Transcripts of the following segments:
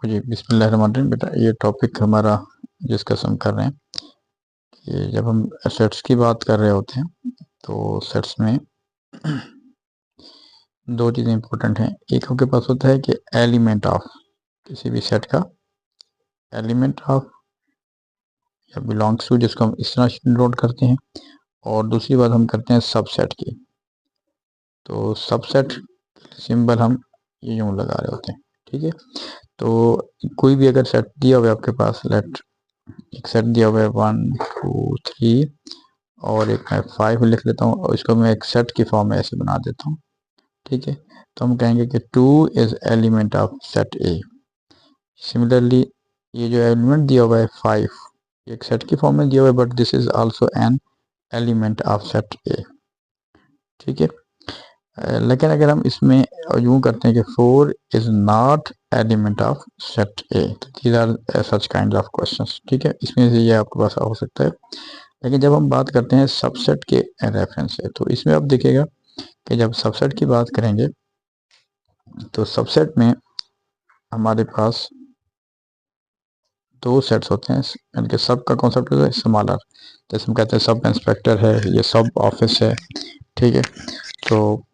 जी बिस्मिल्लाहिर्रहमानिर्रहीम। बेटा ये टॉपिक हमारा डिस्कस हम कर रहे हैं कि जब हम सेट्स की बात कर रहे होते हैं तो सेट्स में दो चीज़ें इंपॉर्टेंट हैं। एक आपके पास होता है कि एलिमेंट ऑफ किसी भी सेट का एलिमेंट ऑफ या बिलोंग्स टू, जिसको हम इस तरह नोट करते हैं, और दूसरी बात हम करते हैं सबसेट की। तो सबसेट सिंबल हम ये यूँ लगा रहे होते हैं, ठीक है। तो कोई भी अगर सेट दिया हुआ है आपके पास, एक सेट दिया हुआ है 1 2 3 और एक मैं 5 लिख लेता हूँ और इसको मैं एक सेट की फॉर्म में ऐसे बना देता हूँ, ठीक है। तो हम कहेंगे कि 2 is element of set A. Similarly ये जो एलिमेंट दिया हुआ है 5 एक सेट की फॉर्म में दिया हुआ है, but this is also an element of set ए, ठीक है। लेकिन अगर हम इसमें यूं करते हैं कि 4 is not element of set A, तो these are such kind of questions, ठीक है। इसमें से ये आपके पास हो सकता है। लेकिन जब हम बात करते हैं सबसेट के रेफरेंस से, तो इसमें आप देखिएगा कि जब सबसेट की बात करेंगे तो सबसेट में हमारे पास दो सेट्स होते हैं। यानी कि सब का कॉन्सेप्ट है स्मॉलर, जैसे हम कहते हैं सब इंस्पेक्टर है, ये सब ऑफिस है, ठीक है। तो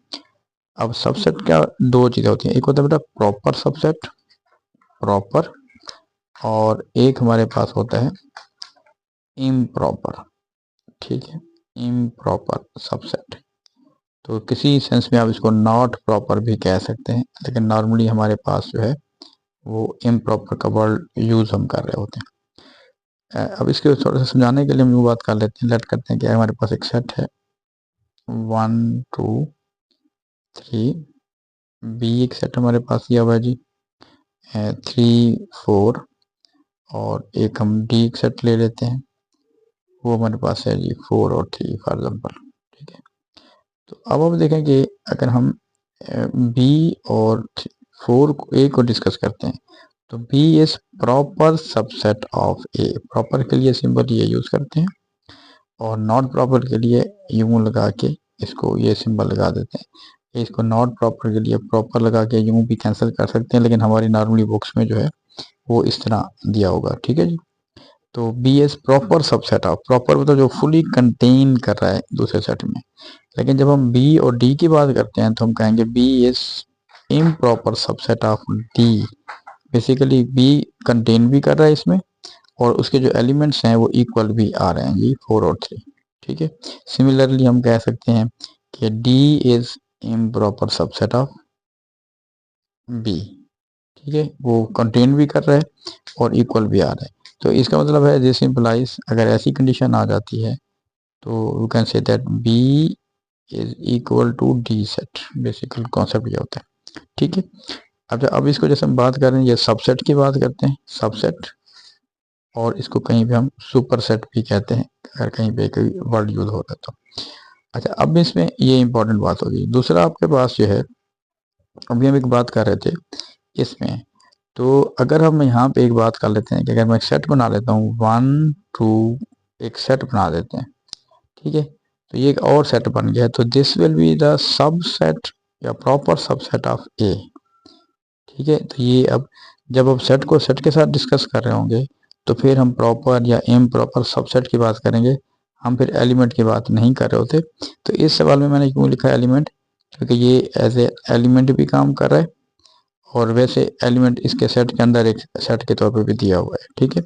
अब सबसेट क्या दो चीज़ें होती हैं, एक होता है बेटा प्रॉपर सबसेट, प्रॉपर, और एक हमारे पास होता है इम्प्रॉपर, ठीक है, इम्प्रॉपर सबसेट। तो किसी सेंस में आप इसको नॉट प्रॉपर भी कह सकते हैं, लेकिन नॉर्मली हमारे पास जो है वो इम्प्रॉपर का वर्ड यूज हम कर रहे होते हैं। अब इसके थोड़ा सा समझाने के लिए हम यूँ बात कर लेते हैं, लेट करते हैं कि हमारे पास एक सेट है 1 2 3, बी एक सेट हमारे पास दिया हुआ है जी 3 4, और एक हम डी एक सेट ले लेते हैं, वो हमारे पास है जी 4 और 3 फॉर एग्जाम्पल, ठीक है। तो अब हम देखें कि अगर हम बी और 4 ए को डिस्कस करते हैं, तो B is proper subset of A. Proper के लिए सिंबल ये यूज करते हैं, और नॉट प्रॉपर के लिए यूं लगा के इसको ये सिंबल लगा देते हैं। इसको नॉट प्रॉपर के लिए प्रॉपर लगा के यूं भी कैंसिल कर सकते हैं, लेकिन हमारी नॉर्मली बुक्स में जो है वो इस तरह दिया होगा, ठीक है जी। तो B is proper subset of, proper मतलब जो फुली कंटेन कर रहा है दूसरे सेट में। लेकिन जब हम बी और डी की बात करते हैं तो हम कहेंगे B is improper subset of D. Basically B contain भी कर रहा है इसमें, और उसके जो एलिमेंट्स हैं वो इक्वल भी आ रहे हैं जी 4 और 3, ठीक है। सिमिलरली हम कह सकते हैं कि D is improper subset of B, ठीक है, वो कंटेन भी कर रहा है और इक्वल भी आ रहा है। तो इसका मतलब है दिस इंप्लाइज, अगर ऐसी कंडीशन आ जाती है तो you can say that B is equal to D set. Basic concept ये होता है, ठीक है। अब इसको जैसे हम बात कर रहे हैं, ये सबसेट की बात करते हैं, सबसेट, और इसको कहीं पे हम सुपर सेट भी कहते हैं अगर कहीं पे कोई वर्ड यूज हो रहा है तो। अच्छा, अब इसमें ये इंपॉर्टेंट बात होगी। दूसरा आपके पास जो है, अभी हम एक बात कर रहे थे इसमें, तो अगर हम यहाँ पे एक बात कर लेते हैं कि अगर मैं एक सेट बना लेता हूँ 1 2, एक सेट बना देते हैं, ठीक है। तो ये एक और सेट बन गया, तो this will be the subset या प्रॉपर सबसेट ऑफ ए, ठीक है। तो ये अब जब आप सेट को सेट के साथ डिस्कस कर रहे होंगे तो फिर हम प्रॉपर या इम्प्रॉपर सबसेट की बात करेंगे, हम फिर एलिमेंट की बात नहीं कर रहे होते। तो इस सवाल में मैंने क्यों लिखा एलिमेंट, क्योंकि ये एज ए एलिमेंट भी काम कर रहा है, और वैसे एलिमेंट इसके सेट के अंदर एक सेट के तौर पे भी दिया हुआ है, ठीक है।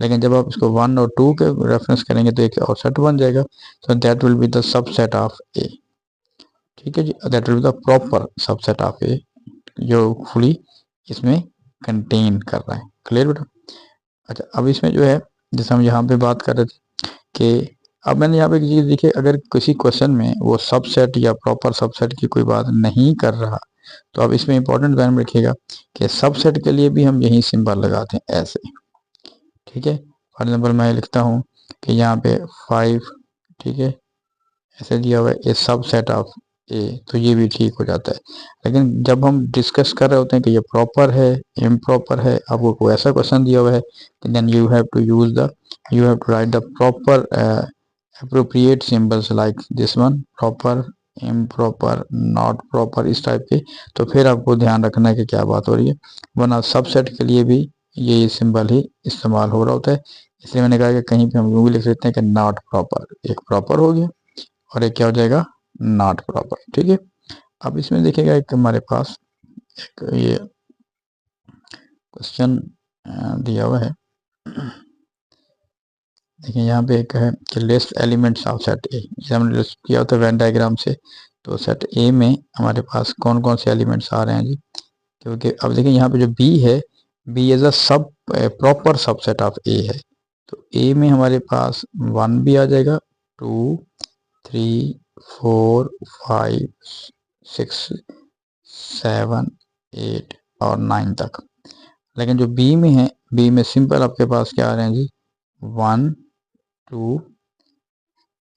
लेकिन जब आप इसको 1 और 2 के रेफरेंस करेंगे तो एक और सेट बन जाएगा, तो that will be the subset of A, ठीक है जी, that will be the proper subset of A, जो फुली इसमें कंटेन कर रहा है। क्लियर बेटा। अच्छा, अब इसमें जो है जैसे हम यहाँ पे बात कर रहे थे कि अब मैंने यहाँ पे एक चीज़ देखी, अगर किसी क्वेश्चन में वो सबसेट या प्रॉपर सबसेट की कोई बात नहीं कर रहा, तो अब इसमें इंपॉर्टेंट ध्यान में रखिएगा कि सबसेट के लिए भी हम यही सिंबल लगाते हैं ऐसे, ठीक है। फॉर एग्जाम्पल मैं लिखता हूँ कि यहाँ पे 5, ठीक है, ऐसे दिया हुआ है ए सबसेट ऑफ ए, तो ये भी ठीक हो जाता है। लेकिन जब हम डिस्कस कर रहे होते हैं कि ये प्रॉपर है इम्प्रॉपर है, आपको कोई ऐसा क्वेश्चन दिया हुआ है, then you have to use the, you have to write the proper appropriate symbols like this one, proper, improper, not proper, इस टाइप के। तो फिर आपको ध्यान रखना है कि क्या बात हो रही है, वरना सबसेट के लिए भी ये सिंबल ही इस्तेमाल हो रहा होता है। इसलिए मैंने कहा कि कहीं पे हम यूँ भी लिख सकते हैं कि नॉट प्रॉपर, एक प्रॉपर हो गया और एक क्या हो जाएगा, नॉट प्रॉपर। ठीक है, अब इसमें देखिएगा एक हमारे पास एक ये क्वेश्चन दिया हुआ है। देखिए यहाँ पे एक है कि लिस्ट एलिमेंट्स ऑफ सेट ए, जैसे हमने लिस्ट किया होता है वेन डायग्राम से। तो सेट ए में हमारे पास कौन कौन से एलिमेंट्स आ रहे हैं जी, क्योंकि अब देखिए यहाँ पे जो बी है, बी एज अ सब प्रॉपर सबसेट ऑफ ए है। तो ए में हमारे पास 1 भी आ जाएगा, 2, 3, 4, 5, 6, 7, 8 और 9 तक। लेकिन जो बी में है, बी में सिंपल आपके पास क्या आ रहे हैं जी, 1, 2,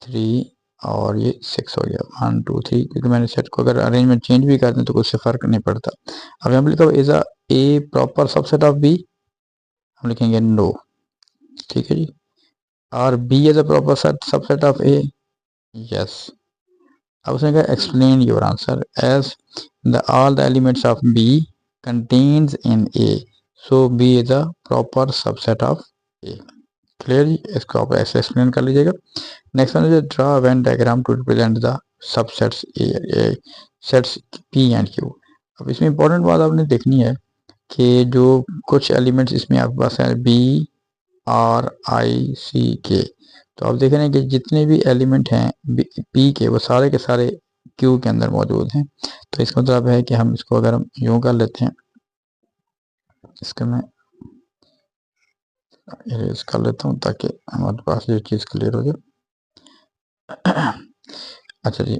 3 और ये 6 हो गया, 1, 2, 3, क्योंकि मैंने सेट को अगर अरेंजमेंट चेंज भी कर दें तो उससे फर्क नहीं पड़ता। अब हम लिखा is a A proper subset of B, हम लिखेंगे नो। ठीक है जी, और B is a proper subset of A, yes. अब उसने कहा explain your answer as the all the elements of B contains in A, so B is a proper subset of A. Clear जी, इसको आप ऐसे एक्सप्लेन कर लीजिएगा। Next one is draw Venn diagram to represent the subsets A, sets P and Q. अब इसमें important बात आपने देखनी है कि जो कुछ एलिमेंट्स इसमें आपके पास है बी, आर, आई, सी, के, तो आप देख रहे हैं कि जितने भी एलिमेंट हैं पी के, वो सारे के सारे क्यू के अंदर मौजूद हैं। तो इसका मतलब है कि हम इसको अगर हम यूँ कर लेते हैं, इसका मैं इरेज कर लेता हूँ ताकि हमारे पास ये चीज़ क्लियर हो जाए। अच्छा जी,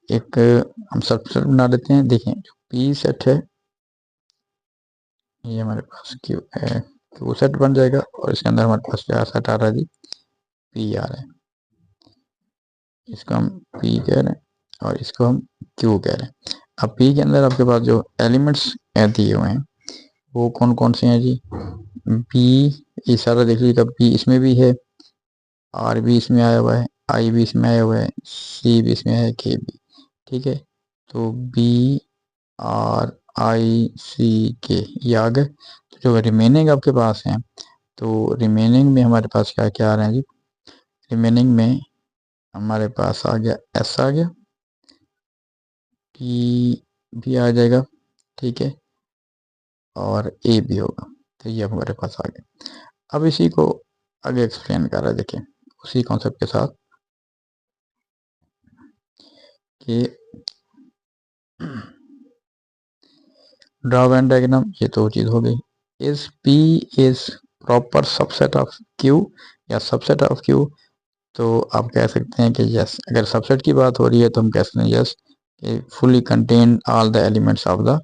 एक हम सबसेट बना लेते हैं। देखें जो पी सेट है, ये हमारे पास क्यू है, क्यू सेट बन जाएगा और इसके अंदर हमारे पास क्या सेट आ रहा है जी, पी आ रहा है। इसको हम पी कह रहे हैं और इसको हम क्यू कह रहे हैं। अब पी के अंदर आपके पास जो एलिमेंट्स दिए हुए हैं वो कौन कौन से हैं जी, बी, ये सारा देख लीजिएगा, बी इसमें भी है, आर भी इसमें आया हुआ है, आई भी इसमें आया हुआ है, सी भी इसमें है, के भी। ठीक है, तो बी, आर, आई, सी, के, ये आ गए। तो जो रिमेनिंग आपके पास हैं, तो रिमेनिंग में हमारे पास क्या क्या आ रहे हैं जी, रिमेनिंग में हमारे पास आ गया एस आ गया, टी भी आ जाएगा, ठीक है, और ए भी होगा। तो ये हमारे पास आ गया। अब इसी को आगे एक्सप्लेन कर रहा है, देखिए उसी कॉन्सेप्ट के साथ कि ड्रा वेन डायग्राम, ये तो चीज़ हो गई। Is P is proper subset of Q या सबसेट ऑफ क्यू, तो आप कह सकते हैं कि यस। अगर सबसेट की बात हो रही है तो हम कह सकते हैं yes, fully contain all the elements of the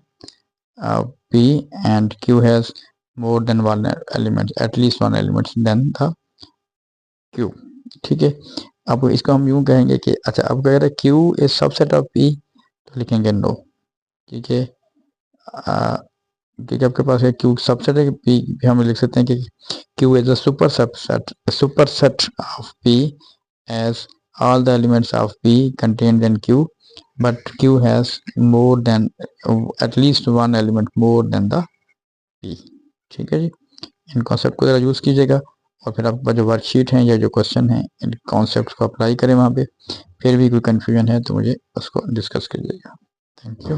P and Q has more than one element, at least one element than the Q। ठीक है, अब इसको हम यूं कहेंगे कि अच्छा, अब कह रहे हैं Q is subset of P, तो लिखेंगे नो। ठीक है, क्योंकि आपके पास है Q सबसेट है, P भी हम लिख सकते हैं कि Q is a superset of P as all the elements of P contained in Q, but Q has more than at least one element more than the P। ठीक है जी, इन concept को ज़रा यूज़ कीजिएगा और फिर आपके पास जो वर्कशीट हैं या जो क्वेश्चन हैं, इन कॉन्सेप्ट को अप्लाई करें वहाँ पे। फिर भी कोई कन्फ्यूजन है तो मुझे उसको डिस्कस कीजिएगा। Thank you.